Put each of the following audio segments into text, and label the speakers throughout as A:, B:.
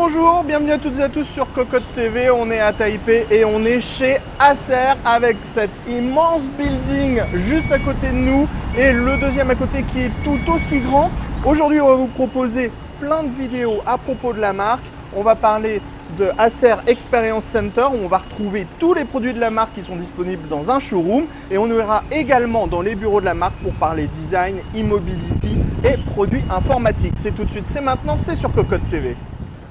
A: Bonjour, bienvenue à toutes et à tous sur Cocotte TV. On est à Taipei et on est chez Acer avec cet immense building juste à côté de nous et le deuxième à côté qui est tout aussi grand. Aujourd'hui, on va vous proposer plein de vidéos à propos de la marque. On va parler de Acer Experience Center où on va retrouver tous les produits de la marque qui sont disponibles dans un showroom et on ira également dans les bureaux de la marque pour parler design, e-mobility et produits informatiques. C'est tout de suite, c'est maintenant, c'est sur Cocotte TV.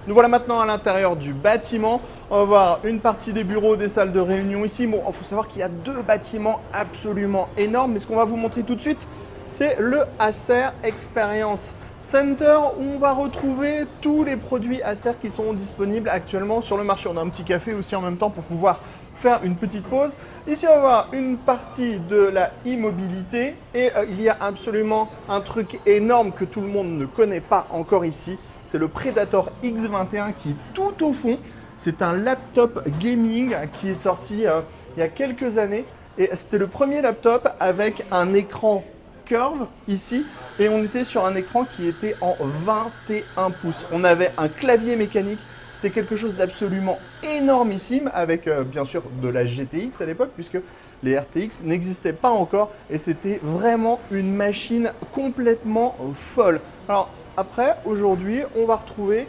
A: Nous voilà maintenant à l'intérieur du bâtiment. On va voir une partie des bureaux, des salles de réunion ici. Bon, il faut savoir qu'il y a deux bâtiments absolument énormes, mais ce qu'on va vous montrer tout de suite, c'est le Acer Experience Center où on va retrouver tous les produits Acer qui sont disponibles actuellement sur le marché. On a un petit café aussi en même temps pour pouvoir faire une petite pause. Ici, on va voir une partie de la e-mobilité et il y a absolument un truc énorme que tout le monde ne connaît pas encore ici. C'est le Predator X21 qui est tout au fond. C'est un laptop gaming qui est sorti il y a quelques années. Et c'était le premier laptop avec un écran curve ici. Et on était sur un écran qui était en 21 pouces. On avait un clavier mécanique. C'était quelque chose d'absolument énormissime avec bien sûr de la GTX à l'époque puisque les RTX n'existaient pas encore. Et c'était vraiment une machine complètement folle. Alors, après, aujourd'hui, on va retrouver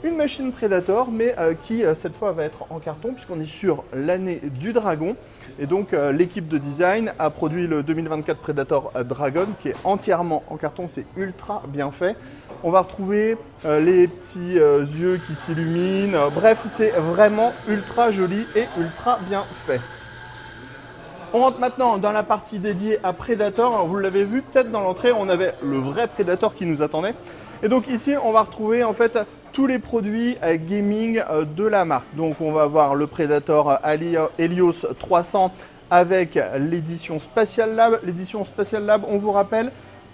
A: une machine Predator, mais qui cette fois va être en carton, puisqu'on est sur l'année du Dragon. Et donc, l'équipe de design a produit le 2024 Predator Dragon, qui est entièrement en carton, c'est ultra bien fait. On va retrouver les petits yeux qui s'illuminent. Bref, c'est vraiment ultra joli et ultra bien fait. On rentre maintenant dans la partie dédiée à Predator. Alors, vous l'avez vu peut-être dans l'entrée, on avait le vrai Predator qui nous attendait. Et donc ici, on va retrouver en fait tous les produits gaming de la marque. Donc on va avoir le Predator Helios 300 avec l'édition Spatial Lab. L'édition Spatial Lab, on vous rappelle,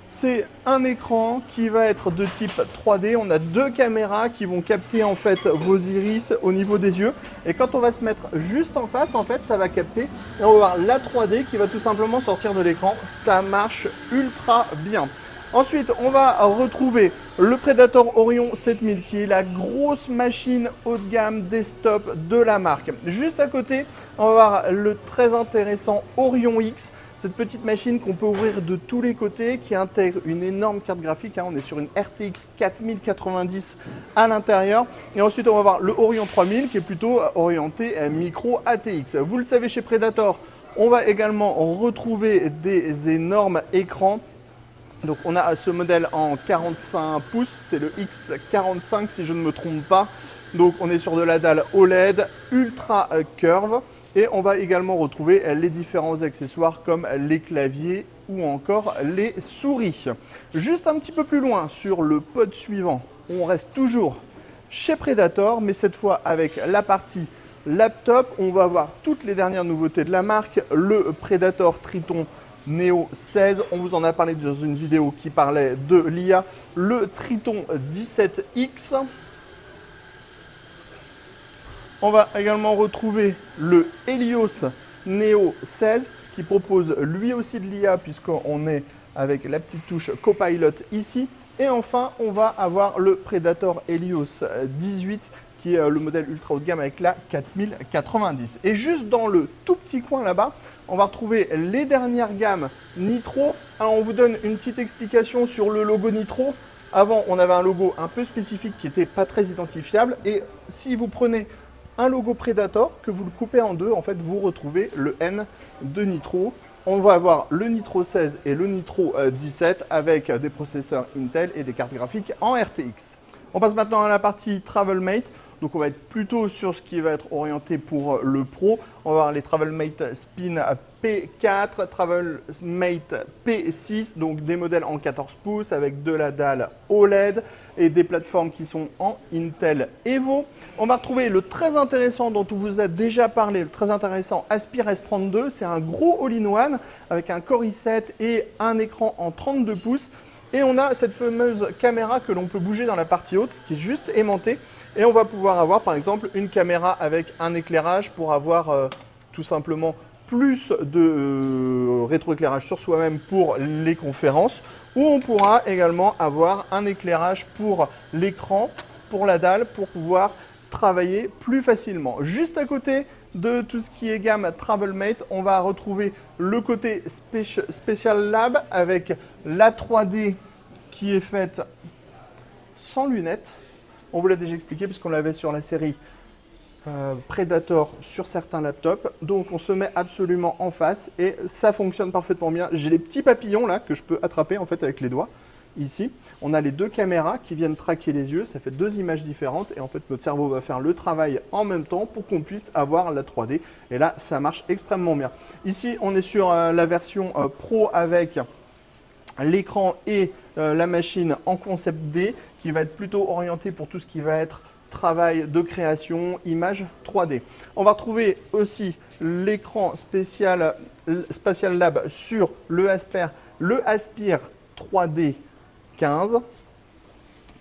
A: c'est un écran qui va être de type 3D. On a deux caméras qui vont capter en fait vos iris au niveau des yeux. Et quand on va se mettre juste en face, en fait, ça va capter. Et on va voir la 3D qui va tout simplement sortir de l'écran. Ça marche ultra bien. Ensuite, on va retrouver le Predator Orion 7000 qui est la grosse machine haut de gamme desktop de la marque. Juste à côté, on va voir le très intéressant Orion X. Cette petite machine qu'on peut ouvrir de tous les côtés qui intègre une énorme carte graphique. On est sur une RTX 4090 à l'intérieur. Et ensuite, on va voir le Orion 3000 qui est plutôt orienté micro ATX. Vous le savez, chez Predator, on va également retrouver des énormes écrans. Donc, on a ce modèle en 45 pouces. C'est le X45 si je ne me trompe pas. Donc, on est sur de la dalle OLED ultra curve. Et on va également retrouver les différents accessoires comme les claviers ou encore les souris. Juste un petit peu plus loin sur le pod suivant, on reste toujours chez Predator, mais cette fois avec la partie laptop. On va voir toutes les dernières nouveautés de la marque. Le Predator Triton Neo 16, on vous en a parlé dans une vidéo qui parlait de l'IA. Le Triton 17X. On va également retrouver le Helios Neo 16 qui propose lui aussi de l'IA puisqu'on est avec la petite touche Copilot ici. Et enfin, on va avoir le Predator Helios 18 qui est le modèle ultra haut de gamme avec la 4090. Et juste dans le tout petit coin là-bas, on va retrouver les dernières gammes Nitro. Alors, on vous donne une petite explication sur le logo Nitro. Avant, on avait un logo un peu spécifique qui n'était pas très identifiable. Et si vous prenez un logo Predator, que vous le coupez en deux, en fait, vous retrouvez le N de Nitro. On va avoir le Nitro 16 et le Nitro 17 avec des processeurs Intel et des cartes graphiques en RTX. On passe maintenant à la partie TravelMate. Donc, on va être plutôt sur ce qui va être orienté pour le pro. On va avoir les TravelMate Spin P4, TravelMate P6, donc des modèles en 14 pouces avec de la dalle OLED et des plateformes qui sont en Intel Evo. On va retrouver le très intéressant dont on vous a déjà parlé, le très intéressant Aspire S32. C'est un gros all-in-one avec un Core i7 et un écran en 32 pouces. Et on a cette fameuse caméra que l'on peut bouger dans la partie haute, qui est juste aimantée. Et on va pouvoir avoir par exemple une caméra avec un éclairage pour avoir tout simplement plus de rétroéclairage sur soi-même pour les conférences. Ou on pourra également avoir un éclairage pour l'écran pour la dalle pour pouvoir travailler plus facilement. Juste à côté de tout ce qui est gamme Travelmate, on va retrouver le côté Special Lab avec la 3D qui est faite sans lunettes. On vous l'a déjà expliqué puisqu'on l'avait sur la série Predator sur certains laptops. Donc on se met absolument en face et ça fonctionne parfaitement bien. J'ai les petits papillons là que je peux attraper en fait avec les doigts. Ici, on a les deux caméras qui viennent traquer les yeux, ça fait deux images différentes et en fait notre cerveau va faire le travail en même temps pour qu'on puisse avoir la 3D et là ça marche extrêmement bien. Ici on est sur la version Pro avec l'écran et la machine en concept D qui va être plutôt orientée pour tout ce qui va être travail de création, image 3D. On va retrouver aussi l'écran Spatial Lab sur le Aspire 3D 15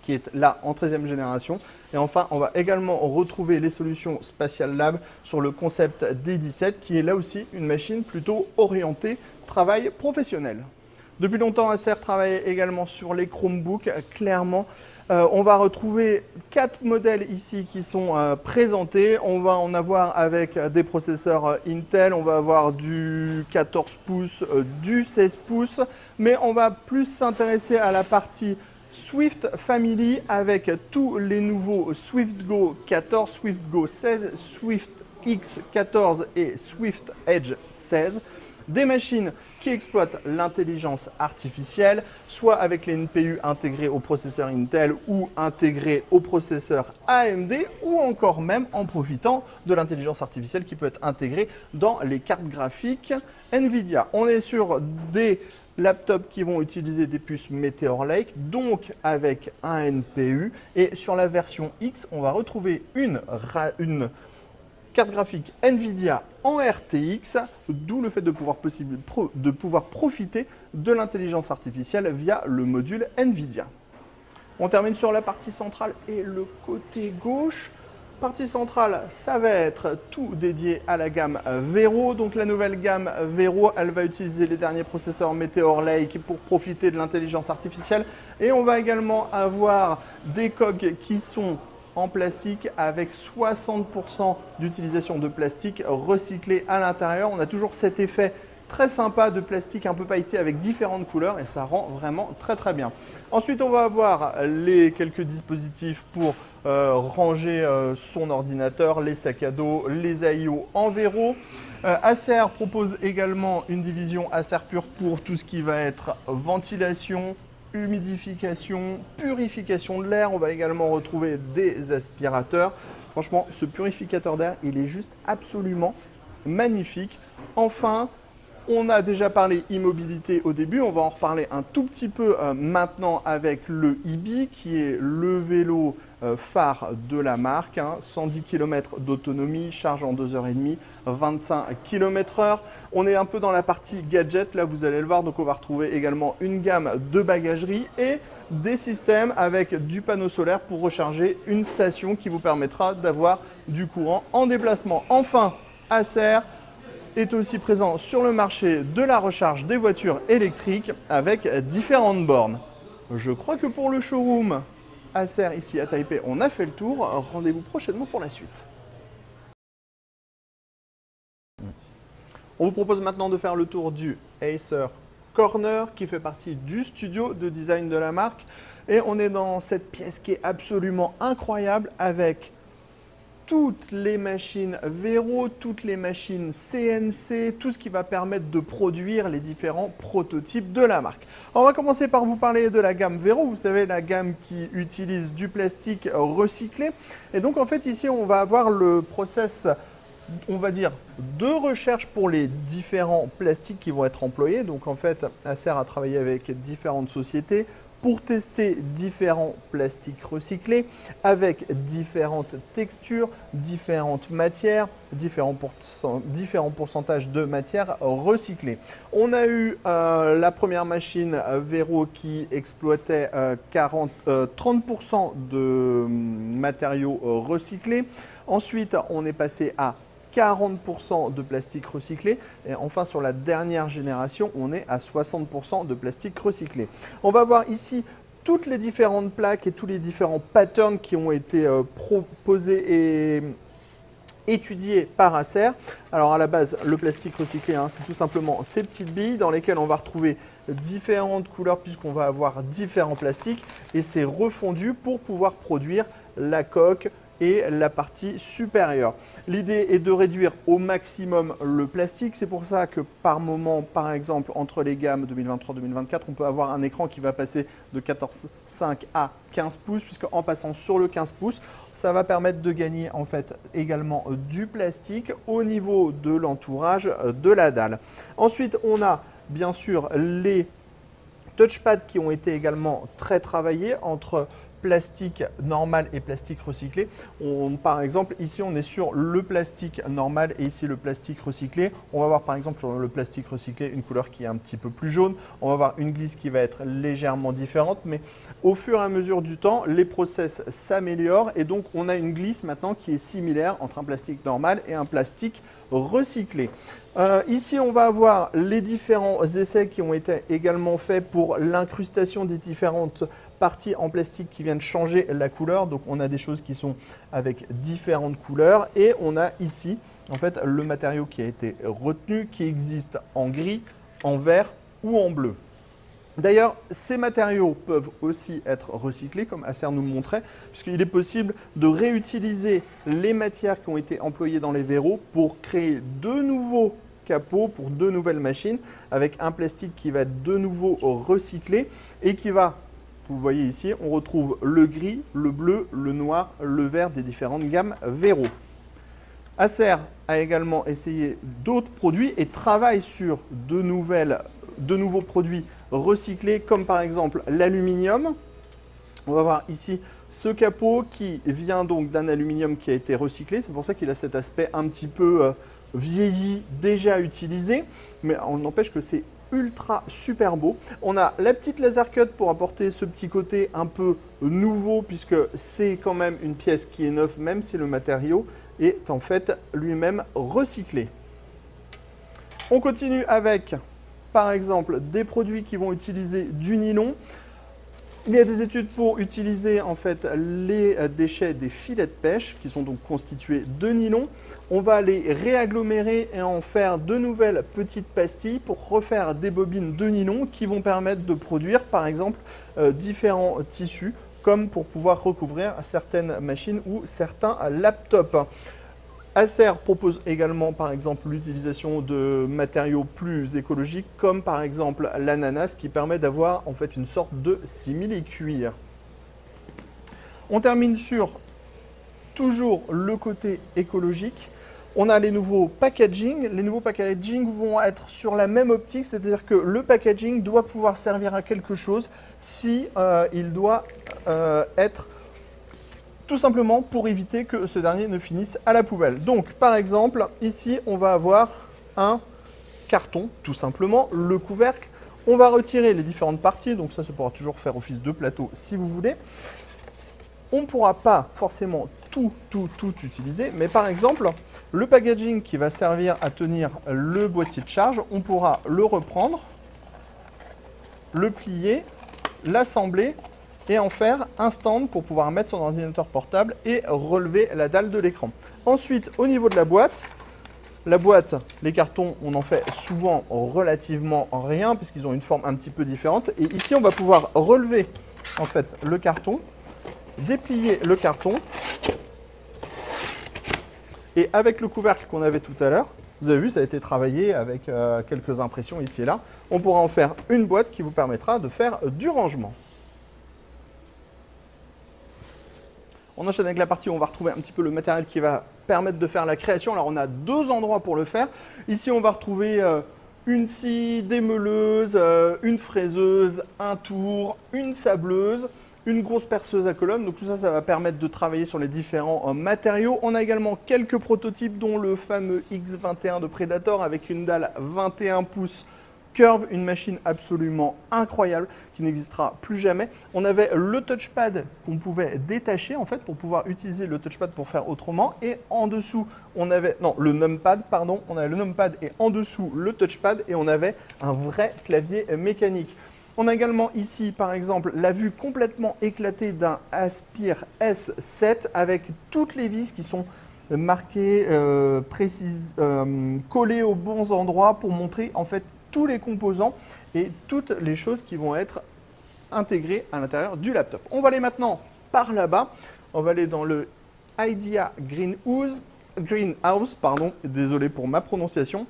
A: qui est là en 13e génération. Et enfin, on va également retrouver les solutions Spatial Lab sur le concept D17 qui est là aussi une machine plutôt orientée travail professionnel. Depuis longtemps, Acer travaille également sur les Chromebooks. Clairement, on va retrouver 4 modèles ici qui sont présentés. On va en avoir avec des processeurs Intel, on va avoir du 14 pouces, du 16 pouces, mais on va plus s'intéresser à la partie Swift Family avec tous les nouveaux SwiftGo 14, SwiftGo 16, Swift X14 et Swift Edge 16. Des machines qui exploitent l'intelligence artificielle, soit avec les NPU intégrés au processeur Intel ou intégrés au processeur AMD, ou encore même en profitant de l'intelligence artificielle qui peut être intégrée dans les cartes graphiques NVIDIA. On est sur des laptops qui vont utiliser des puces Meteor Lake, donc avec un NPU. Et sur la version X, on va retrouver une carte graphique NVIDIA en RTX, d'où le fait de pouvoir profiter de l'intelligence artificielle via le module NVIDIA. On termine sur la partie centrale et le côté gauche. Partie centrale, ça va être tout dédié à la gamme Vero. Donc la nouvelle gamme Vero, elle va utiliser les derniers processeurs Meteor Lake pour profiter de l'intelligence artificielle. Et on va également avoir des coques qui sont en plastique avec 60% d'utilisation de plastique recyclé à l'intérieur. On a toujours cet effet très sympa de plastique un peu pailleté avec différentes couleurs et ça rend vraiment très bien. Ensuite, on va avoir les quelques dispositifs pour ranger son ordinateur, les sacs à dos, les AIO en Vero. Acer propose également une division Acer Pure pour tout ce qui va être ventilation, humidification, purification de l'air. On va également retrouver des aspirateurs. Franchement, ce purificateur d'air, il est juste absolument magnifique. Enfin, on a déjà parlé e-mobilité au début, on va en reparler un tout petit peu maintenant avec le e-Bi qui est le vélo phare de la marque, 110 km d'autonomie, charge en 2h30, 25 km/h. On est un peu dans la partie gadget, là vous allez le voir, donc on va retrouver également une gamme de bagagerie et des systèmes avec du panneau solaire pour recharger une station qui vous permettra d'avoir du courant en déplacement. Enfin, Acer est aussi présent sur le marché de la recharge des voitures électriques avec différentes bornes. Je crois que pour le showroom Acer ici à Taipei, on a fait le tour. Rendez-vous prochainement pour la suite. On vous propose maintenant de faire le tour du Acer Corner qui fait partie du studio de design de la marque. Et on est dans cette pièce qui est absolument incroyable avec toutes les machines Vero, toutes les machines CNC, tout ce qui va permettre de produire les différents prototypes de la marque. Alors, on va commencer par vous parler de la gamme Vero, vous savez la gamme qui utilise du plastique recyclé. Et donc en fait ici on va avoir le process, on va dire, de recherche pour les différents plastiques qui vont être employés. Donc en fait Acer a travaillé avec différentes sociétés pour tester différents plastiques recyclés avec différentes textures, différentes matières, différents pourcentages de matières recyclées. On a eu la première machine Vero qui exploitait 30% de matériaux recyclés. Ensuite, on est passé à 40% de plastique recyclé et enfin sur la dernière génération on est à 60% de plastique recyclé. On va voir ici toutes les différentes plaques et tous les différents patterns qui ont été proposés et étudiés par Acer. Alors à la base, le plastique recyclé, hein, c'est tout simplement ces petites billes dans lesquelles on va retrouver différentes couleurs puisqu'on va avoir différents plastiques et c'est refondu pour pouvoir produire la coque et la partie supérieure. L'idée est de réduire au maximum le plastique. C'est pour ça que par moment, par exemple, entre les gammes 2023-2024, on peut avoir un écran qui va passer de 14,5 à 15 pouces, puisqu'en passant sur le 15 pouces, ça va permettre de gagner en fait également du plastique au niveau de l'entourage de la dalle. Ensuite, on a bien sûr les touchpads qui ont été également très travaillés entre plastique normal et plastique recyclé. Par exemple, ici, on est sur le plastique normal et ici, le plastique recyclé. On va voir par exemple sur le plastique recyclé une couleur qui est un petit peu plus jaune. On va voir une glisse qui va être légèrement différente, mais au fur et à mesure du temps, les process s'améliorent et donc on a une glisse maintenant qui est similaire entre un plastique normal et un plastique recyclé. Ici, on va avoir les différents essais qui ont été également faits pour l'incrustation des différentes parties en plastique qui viennent changer la couleur. Donc, on a des choses qui sont avec différentes couleurs et on a ici, en fait, le matériau qui a été retenu, qui existe en gris, en vert ou en bleu. D'ailleurs, ces matériaux peuvent aussi être recyclés, comme Acer nous le montrait, puisqu'il est possible de réutiliser les matières qui ont été employées dans les verrous pour créer de nouveaux capots pour de nouvelles machines, avec un plastique qui va être de nouveau recyclé et qui va, vous voyez ici, on retrouve le gris, le bleu, le noir, le vert des différentes gammes verrous. Acer a également essayé d'autres produits et travaille sur de nouveaux produits recyclés, comme par exemple l'aluminium. On va voir ici ce capot qui vient donc d'un aluminium qui a été recyclé. C'est pour ça qu'il a cet aspect un petit peu vieilli, déjà utilisé, mais on n'empêche que c'est ultra super beau. On a la petite laser cut pour apporter ce petit côté un peu nouveau, puisque c'est quand même une pièce qui est neuve, même si le matériau est en fait lui-même recyclé. On continue avec, par exemple, des produits qui vont utiliser du nylon. Il y a des études pour utiliser en fait les déchets des filets de pêche qui sont donc constitués de nylon. On va les réagglomérer et en faire de nouvelles petites pastilles pour refaire des bobines de nylon qui vont permettre de produire par exemple différents tissus comme pour pouvoir recouvrir certaines machines ou certains laptops. Acer propose également par exemple l'utilisation de matériaux plus écologiques comme par exemple l'ananas qui permet d'avoir en fait une sorte de simili-cuir. On termine sur toujours le côté écologique. On a les nouveaux packaging. Les nouveaux packaging vont être sur la même optique, c'est-à-dire que le packaging doit pouvoir servir à quelque chose si il doit être tout simplement pour éviter que ce dernier ne finisse à la poubelle. Donc, par exemple, ici, on va avoir un carton, tout simplement, le couvercle. On va retirer les différentes parties, donc ça pourra toujours faire office de plateau si vous voulez. On ne pourra pas forcément tout utiliser, mais par exemple, le packaging qui va servir à tenir le boîtier de charge, on pourra le reprendre, le plier, l'assembler et en faire un stand pour pouvoir mettre son ordinateur portable et relever la dalle de l'écran. Ensuite, au niveau de la boîte, les cartons, on en fait souvent relativement rien puisqu'ils ont une forme un petit peu différente. Et ici, on va pouvoir relever en fait le carton, déplier le carton et avec le couvercle qu'on avait tout à l'heure, vous avez vu, ça a été travaillé avec quelques impressions ici et là. On pourra en faire une boîte qui vous permettra de faire du rangement. On enchaîne avec la partie où on va retrouver un petit peu le matériel qui va permettre de faire la création. Alors, on a deux endroits pour le faire. Ici, on va retrouver une scie, des meuleuses, une fraiseuse, un tour, une sableuse, une grosse perceuse à colonne. Donc, tout ça, ça va permettre de travailler sur les différents matériaux. On a également quelques prototypes, dont le fameux X21 de Predator avec une dalle 21 pouces Curve, une machine absolument incroyable qui n'existera plus jamais. On avait le touchpad qu'on pouvait détacher en fait pour pouvoir utiliser le touchpad pour faire autrement. Et en dessous, on avait le numpad, pardon. On avait le numpad et en dessous le touchpad et on avait un vrai clavier mécanique. On a également ici, par exemple, la vue complètement éclatée d'un Aspire S7 avec toutes les vis qui sont marquées, précises, collées aux bons endroits pour montrer en fait tous les composants et toutes les choses qui vont être intégrées à l'intérieur du laptop. On va aller maintenant par là-bas. On va aller dans le Idea Greenhouse, pardon, désolé pour ma prononciation.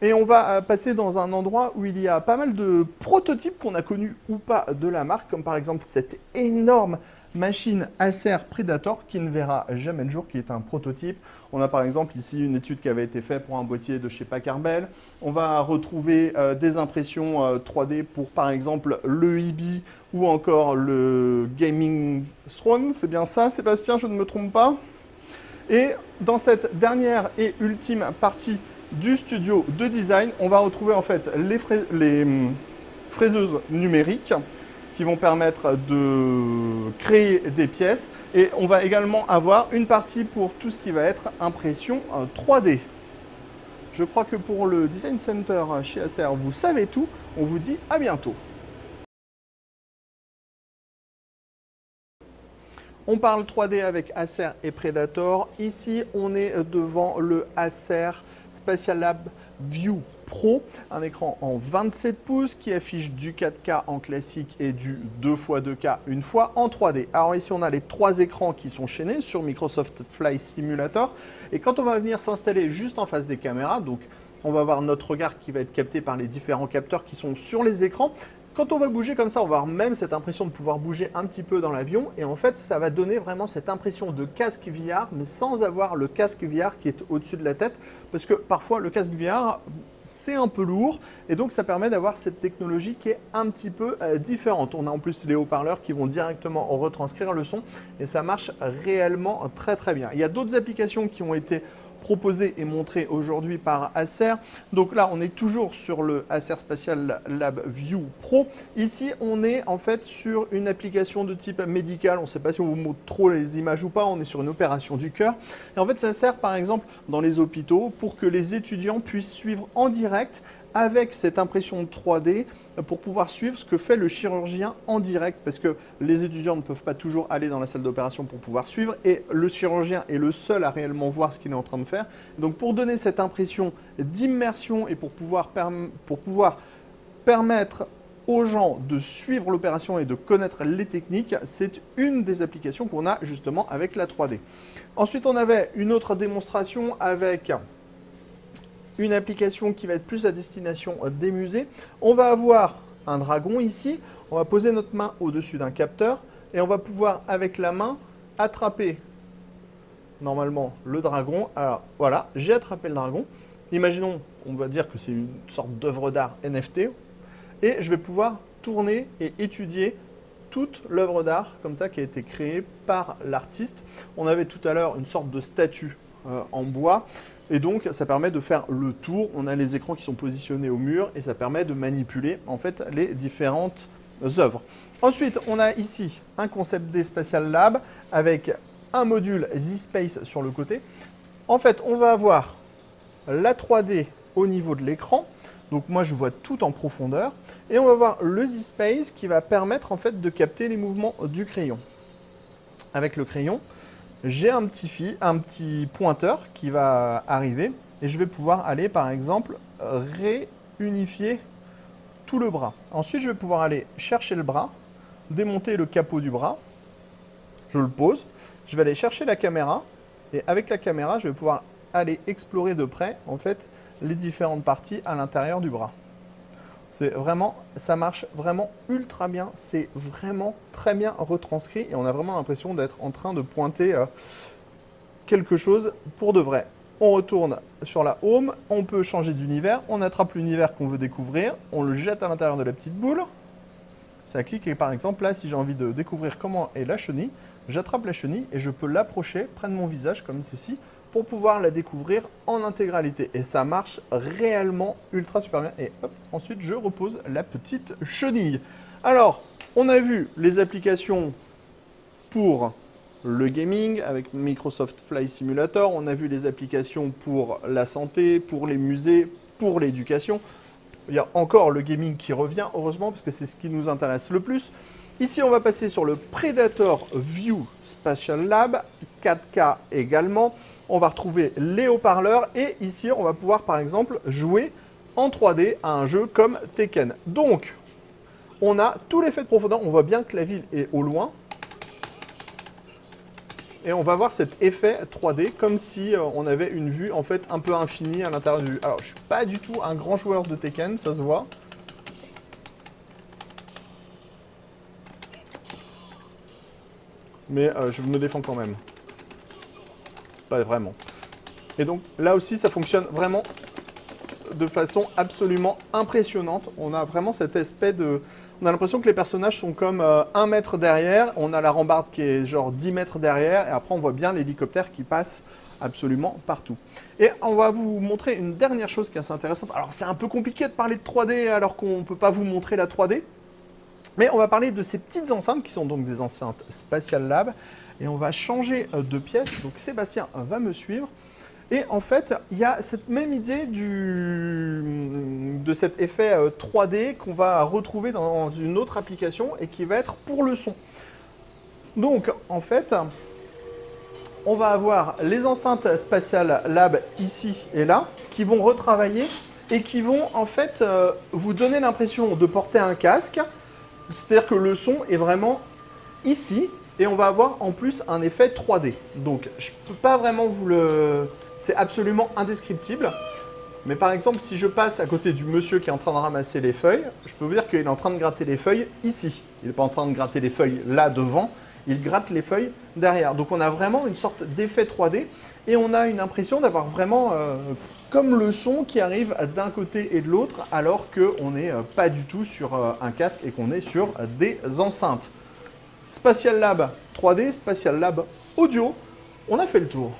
A: Et on va passer dans un endroit où il y a pas mal de prototypes qu'on a connus ou pas de la marque, comme par exemple cette énorme machine Acer Predator qui ne verra jamais le jour, qui est un prototype. On a par exemple ici une étude qui avait été faite pour un boîtier de chez Packard Bell. On va retrouver des impressions 3D pour par exemple le Hibi ou encore le Gaming Throne. C'est bien ça, Sébastien, je ne me trompe pas. Et dans cette dernière et ultime partie du studio de design, on va retrouver en fait les fraiseuses numériques qui vont permettre de créer des pièces. Et on va également avoir une partie pour tout ce qui va être impression 3D. Je crois que pour le Design Center chez Acer, vous savez tout. On vous dit à bientôt. On parle 3D avec Acer et Predator. Ici, on est devant le Acer SpatialLab View Pro, un écran en 27 pouces qui affiche du 4K en classique et du 2x2K une fois en 3D. Alors ici, on a les trois écrans qui sont chaînés sur Microsoft Flight Simulator. Et quand on va venir s'installer juste en face des caméras, donc on va avoir notre regard qui va être capté par les différents capteurs qui sont sur les écrans. Quand on va bouger comme ça, on va avoir même cette impression de pouvoir bouger un petit peu dans l'avion. Et en fait, ça va donner vraiment cette impression de casque VR, mais sans avoir le casque VR qui est au-dessus de la tête. Parce que parfois, le casque VR, c'est un peu lourd. Et donc, ça permet d'avoir cette technologie qui est un petit peu différente. On a en plus les haut-parleurs qui vont directement retranscrire le son. Et ça marche réellement très très bien. Il y a d'autres applications qui ont été proposé et montré aujourd'hui par Acer. Donc là, on est toujours sur le Acer SpatialLab View Pro. Ici, on est en fait sur une application de type médical. On ne sait pas si on vous montre trop les images ou pas. On est sur une opération du cœur. Et en fait, ça sert par exemple dans les hôpitaux pour que les étudiants puissent suivre en direct avec cette impression 3D pour pouvoir suivre ce que fait le chirurgien en direct, parce que les étudiants ne peuvent pas toujours aller dans la salle d'opération pour pouvoir suivre, et le chirurgien est le seul à réellement voir ce qu'il est en train de faire. Donc pour donner cette impression d'immersion et pour pouvoir permettre aux gens de suivre l'opération et de connaître les techniques, c'est une des applications qu'on a justement avec la 3D. Ensuite, on avait une autre démonstration avec une application qui va être plus à destination des musées. On va avoir un dragon ici, on va poser notre main au-dessus d'un capteur et on va pouvoir avec la main attraper normalement le dragon. Alors voilà, j'ai attrapé le dragon. Imaginons, on va dire que c'est une sorte d'œuvre d'art NFT et je vais pouvoir tourner et étudier toute l'œuvre d'art comme ça qui a été créée par l'artiste. On avait tout à l'heure une sorte de statue en bois. Et donc, ça permet de faire le tour. On a les écrans qui sont positionnés au mur et ça permet de manipuler en fait les différentes œuvres. Ensuite, on a ici un concept D SpatialLab avec un module Z-Space sur le côté. En fait, on va avoir la 3D au niveau de l'écran. Donc moi, je vois tout en profondeur. Et on va avoir le Z-Space qui va permettre en fait de capter les mouvements du crayon. Avec le crayon, j'ai un petit pointeur qui va arriver et je vais pouvoir aller par exemple réunifier tout le bras. Ensuite, je vais pouvoir aller chercher le bras, démonter le capot du bras, je le pose, je vais aller chercher la caméra et avec la caméra, je vais pouvoir aller explorer de près en fait les différentes parties à l'intérieur du bras. C'est vraiment, ça marche vraiment ultra bien, c'est vraiment très bien retranscrit et on a vraiment l'impression d'être en train de pointer quelque chose pour de vrai. On retourne sur la home, on peut changer d'univers, on attrape l'univers qu'on veut découvrir, on le jette à l'intérieur de la petite boule, ça clique et par exemple là si j'ai envie de découvrir comment est la chenille, j'attrape la chenille et je peux l'approcher près de mon visage comme ceci, pour pouvoir la découvrir en intégralité. Et ça marche réellement ultra super bien. Et hop, ensuite, je repose la petite chenille. Alors, on a vu les applications pour le gaming avec Microsoft Flight Simulator. On a vu les applications pour la santé, pour les musées, pour l'éducation. il y a encore le gaming qui revient, heureusement, parce que c'est ce qui nous intéresse le plus. Ici, on va passer sur le Predator View Spatial Lab, 4K également. On va retrouver les haut-parleurs et ici, on va pouvoir par exemple jouer en 3D à un jeu comme Tekken. Donc, on a tout l'effet de profondeur. On voit bien que la ville est au loin. Et on va voir cet effet 3D comme si on avait une vue en fait un peu infinie à l'intérieur du... Alors, je suis pas du tout un grand joueur de Tekken, ça se voit. Mais je me défends quand même. Pas vraiment. Et donc là aussi, ça fonctionne vraiment de façon absolument impressionnante. On a vraiment cet aspect de... On a l'impression que les personnages sont comme 1 mètre derrière. On a la rambarde qui est genre 10 mètres derrière. Et après, on voit bien l'hélicoptère qui passe absolument partout. Et on va vous montrer une dernière chose qui est assez intéressante. Alors, c'est un peu compliqué de parler de 3D alors qu'on ne peut pas vous montrer la 3D. Mais on va parler de ces petites enceintes qui sont donc des enceintes Spatial Lab. Et on va changer de pièce. Donc Sébastien va me suivre. Et en fait, il y a cette même idée de cet effet 3D qu'on va retrouver dans une autre application et qui va être pour le son. Donc en fait, on va avoir les enceintes Spatial Lab ici et là qui vont retravailler et qui vont en fait vous donner l'impression de porter un casque. C'est-à-dire que le son est vraiment ici et on va avoir en plus un effet 3D. Donc je ne peux pas vraiment vous le... C'est absolument indescriptible. Mais par exemple, si je passe à côté du monsieur qui est en train de ramasser les feuilles, je peux vous dire qu'il est en train de gratter les feuilles ici. Il n'est pas en train de gratter les feuilles là devant, il gratte les feuilles derrière. Donc on a vraiment une sorte d'effet 3D et on a une impression d'avoir vraiment comme le son qui arrive d'un côté et de l'autre alors qu'on n'est pas du tout sur un casque et qu'on est sur des enceintes. Spatial Lab 3D, Spatial Lab Audio, on a fait le tour.